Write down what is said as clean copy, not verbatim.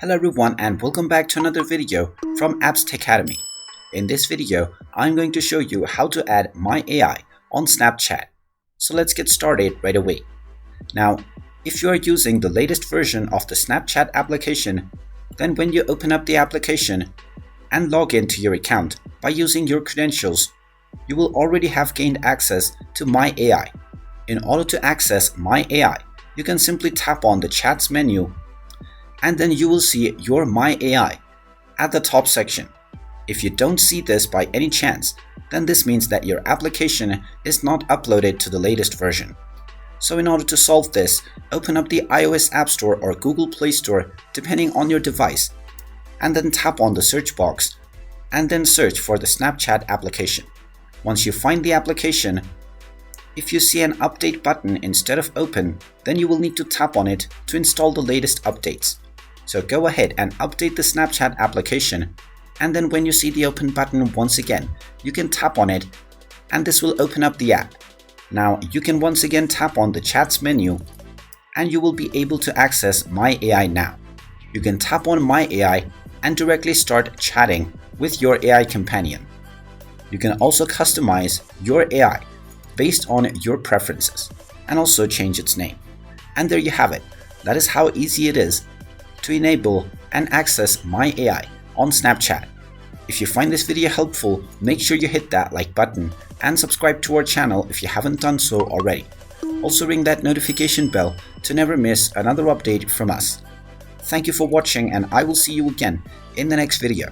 Hello everyone and welcome back to another video from Apps Techademy. In this video, I'm going to show you how to add My AI on Snapchat. So let's get started right away. Now, if you are using the latest version of the Snapchat application, then when you open up the application and log into your account by using your credentials, you will already have gained access to My AI. In order to access My AI, you can simply tap on the Chats menu and then you will see your My AI at the top section. If you don't see this by any chance, then this means that your application is not uploaded to the latest version. So in order to solve this, open up the iOS App Store or Google Play Store depending on your device, and then tap on the search box and then search for the Snapchat application. Once you find the application, if you see an update button instead of open, then you will need to tap on it to install the latest updates. So go ahead and update the Snapchat application, and then when you see the open button once again, you can tap on it and this will open up the app. Now you can once again tap on the Chats menu and you will be able to access My AI now. You can tap on My AI and directly start chatting with your AI companion. You can also customize your AI based on your preferences and also change its name. And there you have it. That is how easy it is to enable and access My AI on Snapchat. If you find this video helpful, make sure you hit that like button and subscribe to our channel if you haven't done so already. Also ring that notification bell to never miss another update from us. Thank you for watching and I will see you again in the next video.